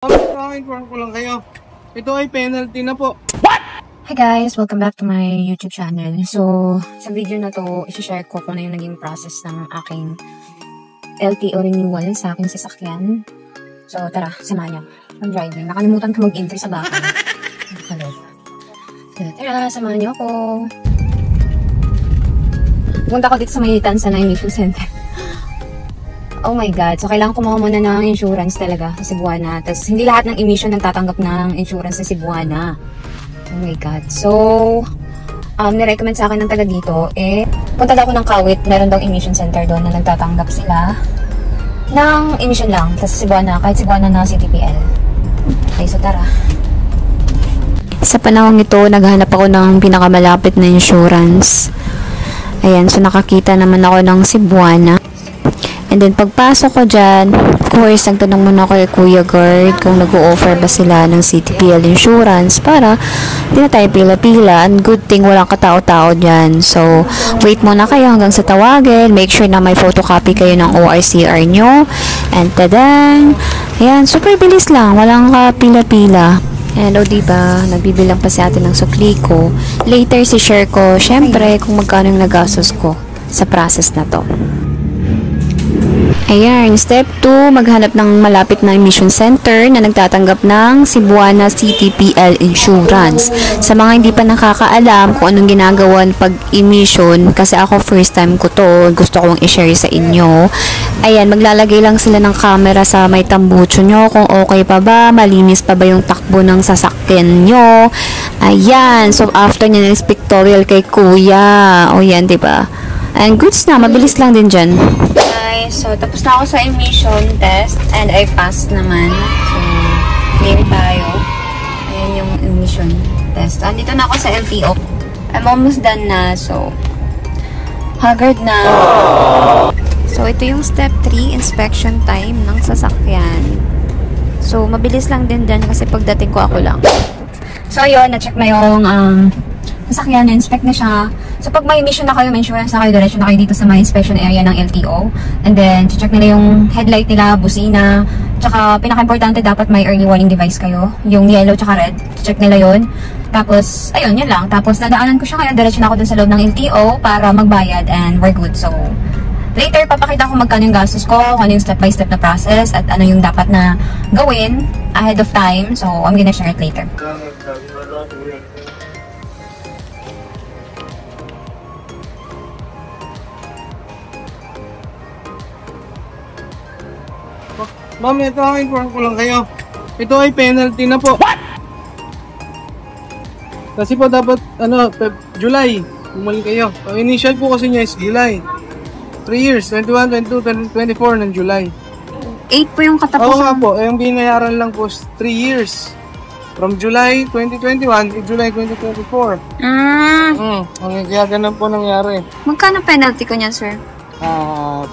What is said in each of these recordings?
Inform ko lang kayo. Ito ay penalty na po. Hi guys! Welcome back to my YouTube channel. So, sa video na to, isi-share ko kung ano yung naging process ng aking LTO renewal sa aking sasakyan. So, tara, samahan niyo. I'm driving. Nakalimutan ko mag-enter sa baka. So, tara, samahan niyo ako. Punta ko dito sa may Tansa na Emission Center. Oh my God. So, kailangan kumuha muna ng insurance talaga sa Cebuana. Tapos, hindi lahat ng emission nagtatanggap ng insurance sa Cebuana. Oh my God. So, nirecommend sa akin ng taga dito, punta daw ako ng Kawit. Meron daw emission center doon na nagtatanggap sila ng emission lang. Tapos sa Cebuana, kahit Cebuana na CTPL. Okay, so tara. Sa panahon ito, naghanap ako ng pinakamalapit na insurance. Ayan, so nakakita naman ako ng Cebuana. And then, pagpasok ko dyan, of course, nagtanong muna ako kay Kuya Guard kung nag-o-offer ba sila ng CTPL insurance para di na tayo pila-pila. And good thing, walang katao-tao dyan. So, wait muna kayo hanggang sa tawagin. Make sure na may photocopy kayo ng ORCR nyo. And tadang! Ayan, super bilis lang. Walang pila-pila. And o diba, nagbibilang pa si ate ng sukli ko. Later, si-share ko, syempre, kung magkano yung nagastos ko sa process na to. Ayan, step 2, maghanap ng malapit na emission center na nagtatanggap ng Cebuana CTPL insurance. Sa mga hindi pa nakakaalam kung anong ginagawa pag emission, kasi ako first time ko to, gusto kong i-share sa inyo. Ayan, maglalagay lang sila ng camera sa may tambucho nyo kung okay pa ba, malinis pa ba yung takbo ng sasakyan nyo. Ayan, so after nyo ng pictorial kay Kuya, o yan, diba? And goods na, mabilis lang din dyan. So, tapos na ako sa emission test and I passed naman. So, clear tayo. Ayan yung emission test. Andito na ako sa LTO. I'm almost done na. So, haggard na. So, ito yung step 3, inspection time ng sasakyan. So, mabilis lang din dyan kasi pagdating ko ako lang. So, ayun, na-check na yung sasakyan, na-inspect na siya. So, pag may emission na kayo, may insurance na kayo, diretso na kayo dito sa may inspection area ng LTO. And then, check nila yung headlight nila, busina. Tsaka, pinaka-importante, dapat may early warning device kayo. Yung yellow tsaka red. Check nila yun. Tapos, ayun, yun lang. Tapos, nadaanan ko siya ngayon. Diretso na ako dun sa loob ng LTO para magbayad and we're good. So, later, papakita ko magkano yung gastos ko, kung ano yung step-by-step na process, at ano yung dapat na gawin ahead of time. So, I'm gonna share it later. Ma'am, ito ang inform ko lang kayo. Ito ay penalty na po. What? Kasi po dapat, July, bumalik kayo. Ang initial po kasi niya is July. 3 years, 21, 22, 24 ng July. 8 po yung katapusan. Oo nga po, yung binayaran lang po 3 years. From July 2021 to July 2024. Kaya ganun po nangyari. Magkano penalty ko niyan, sir? Po.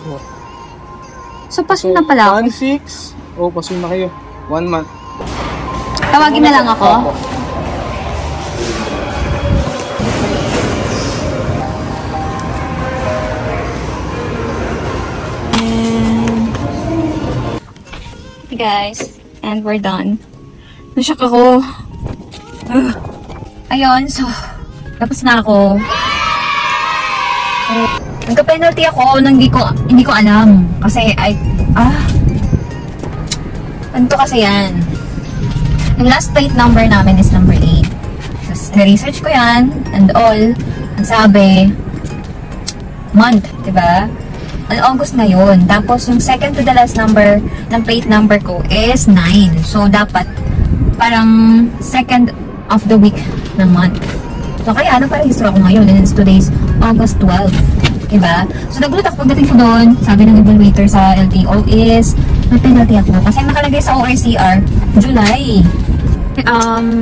So, pasun na pala ako. 1.6. Oo, pasun na kayo. 1 month. Tawagin na lang ako. Hey guys, and we're done. Nashock ako. Ayun, so, tapos na ako. So, nagka-penalty ako nang hindi ko alam. Kasi, ano to kasi yan? Yung last plate number namin is number 8. Tapos, na-research ko yan, and all, ang sabi, month, diba? August na yun. Tapos, yung second to the last number ng plate number ko is 9. So, dapat, parang second of the week ng month. So, kaya, nagparehistro ako ngayon, and it's today's August 12. Diba? So, nagulat ako pagdating ko doon. Sabi ng evaluator sa LTO is may penalty ako. Kasi nakalagay sa ORCR, July.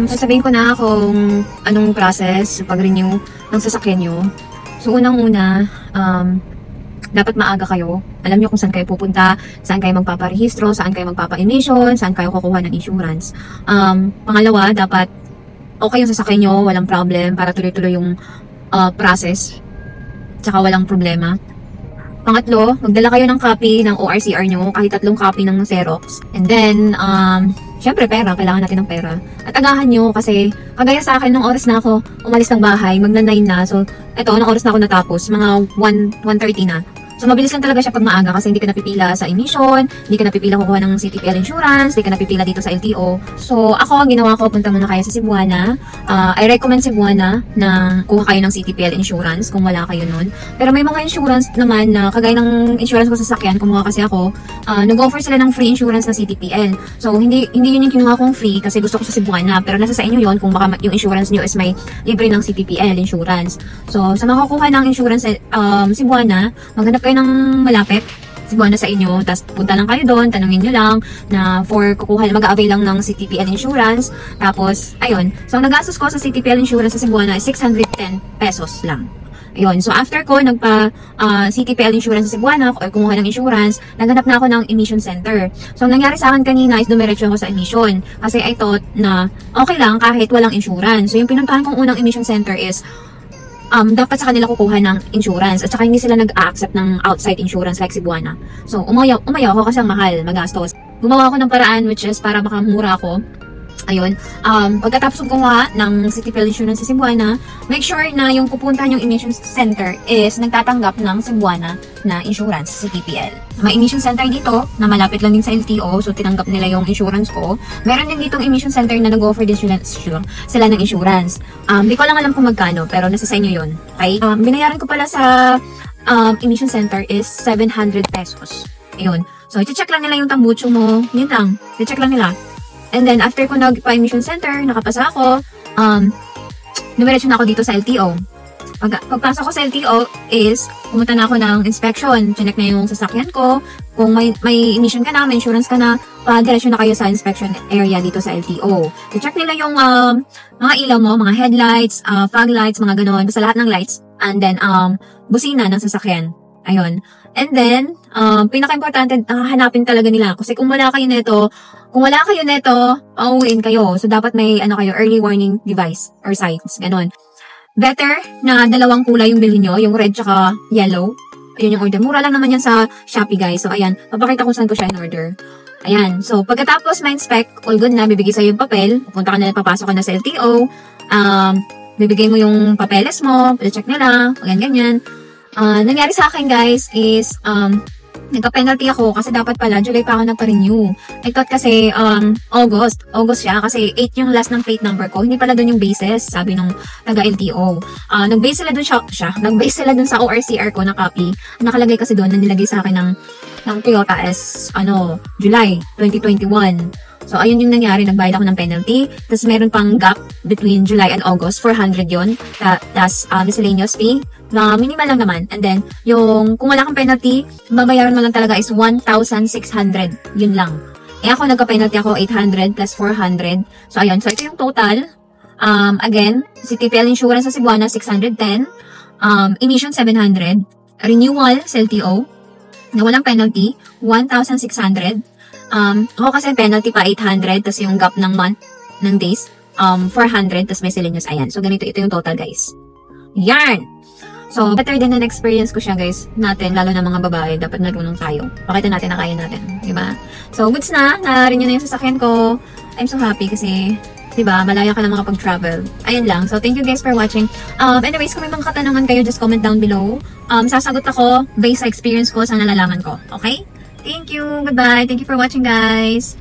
Sasabihin ko na kung anong process sa pag-renew ng sasakyan nyo. So, unang-una, dapat maaga kayo. Alam nyo kung saan kayo pupunta, saan kayo magpaparehistro, saan kayo magpapa-emission, saan kayo kukuha ng insurance. Pangalawa, dapat okay yung sasakyan nyo, walang problem, para tuloy-tuloy yung process. Tsaka walang problema. Pangatlo, magdala kayo ng copy ng ORCR nyo, kahit 3 copy ng Xerox. And then, syempre pera, kailangan natin ng pera. At agahan nyo kasi kagaya sa akin nung oras na ako umalis ng bahay, magna-9 na. So, eto, nung oras na ako natapos, mga 1:30 na. So, mabilis lang talaga siya pag maaga kasi hindi ka napipila sa emission, hindi ka napipila kukuha ng CTPL insurance, hindi ka napipila dito sa LTO. So, ako, ang ginawa ko, punta muna kayo sa Cebuana. I recommend Cebuana na kuha kayo ng CTPL insurance kung wala kayo nun. Pero may mga insurance naman na kagaya ng insurance ko sa sasakyan, kumuha kasi ako, nag-offer sila ng free insurance na CTPL. So, hindi yun yung kinuha kong free kasi gusto ko sa Cebuana. Pero nasa sa inyo yun kung baka yung insurance nyo is may libre ng CTPL insurance. So, sa mga kukuha ng insurance Cebuana, maghanap kayo ng malapit, Cebuana sa inyo, tapos punta lang kayo doon, tanungin nyo lang na for kukuha, mag-a-avail lang ng CTPL insurance, tapos, ayun. So, ang nagastos ko sa CTPL insurance sa Cebuana is 610 pesos lang. Ayun. So, after ko CTPL insurance sa Cebuana, or kumuha ng insurance, naghanap na ako ng emission center. So, ang nangyari sa akin kanina is dumiretso ako sa emission. Kasi I thought na okay lang kahit walang insurance. So, yung pinuntahan kong unang emission center is dapat sa kanila kukuha ng insurance at saka hindi sila nag-accept ng outside insurance like Cebuana. So, umayaw ako kasi ang mahal, magastos. Gumawa ako ng paraan which is para makamura ako. Ayun, pagkatapos kong kumuha ng CTPL insurance sa Cebuana, make sure na yung pupuntahan yung emission center is nagtatanggap ng Cebuana na insurance sa CTPL. May emission center dito na malapit lang din sa LTO, so tinanggap nila yung insurance ko. Meron din ditong emission center na nag-offer din sila ng insurance. Di ko lang alam kung magkano, pero nasa sa inyo yun. Okay? Binayaran ko pala sa emission center is 700 pesos. Ayun. So, i-check lang nila yung tambucho mo. Yun lang. I-check lang nila. And then, after ko nag-emission center, nakapasa ako, dumiretso na ako dito sa LTO. Pagpasok ko sa LTO is, pumunta na ako ng inspection. Chinek na yung sasakyan ko. Kung may emission ka na, may insurance ka na, diretso na kayo sa inspection area dito sa LTO. So, check nila yung mga ilaw mo, mga headlights, fog lights, mga ganon. Basta lahat ng lights. And then, busina ng sasakyan. Ayun. And then, pinaka-importante, hanapin talaga nila. Kasi kung wala kayo neto, pauwiin kayo. So, dapat may, early warning device or signs. Ganon. Better na dalawang kulay yung bilhin nyo, yung red tsaka yellow. Ayun yung order. Mura lang naman yan sa Shopee, guys. So, ayan. Papakita ko saan ko siya in-order. Ayan. So, pagkatapos ma-inspect, all good na, bibigay sa'yo yung papel. Pupunta ka na, papasok ka na sa LTO. Bibigay mo yung papeles mo, check nila, ganyan. Nangyari sa akin, guys, is, nagka-penalty ako kasi dapat pala, July pa ako nagpa-renew. I thought kasi, August siya kasi 8 yung last ng plate number ko. Hindi pala doon yung basis, sabi nung taga-LTO. Nag-base sila doon sa ORCR ko na copy. Nakalagay kasi doon, nilagay sa akin ng Toyota S, July 2021. So, ayun yung nangyari, nagbayad ako ng penalty. Tapos, meron pang gap between July and August, 400 yun. Tapos, miscellaneous fee, na minimal lang naman. And then, kung wala kang penalty, babayaran mo lang talaga is 1,600. Yun lang. Ako, nagka-penalty ako 800 plus 400. So, ayun. So, ito yung total. Again, CTPL insurance sa Cebuana, 610. Emission, 700. Renewal sa LTO, na walang penalty, 1,600. Ako kasi penalty pa 800, tas yung gap ng month, ng days, 400, tas miscellaneous, ayan. So, ito yung total, guys. Yarn! So, better din na experience ko siya, guys, natin, lalo na mga babae, dapat marunong tayo. Pakita natin na kaya natin, diba? So, goods na rin yun na yung sasakyan ko. I'm so happy kasi, diba, malaya ka na makapag-travel. Ayun lang. So, thank you guys for watching. Anyways, kung may mga katanungan kayo, just comment down below. Sasagot ako based sa experience ko sa nalalaman ko. Okay? Thank you. Goodbye. Thank you for watching, guys.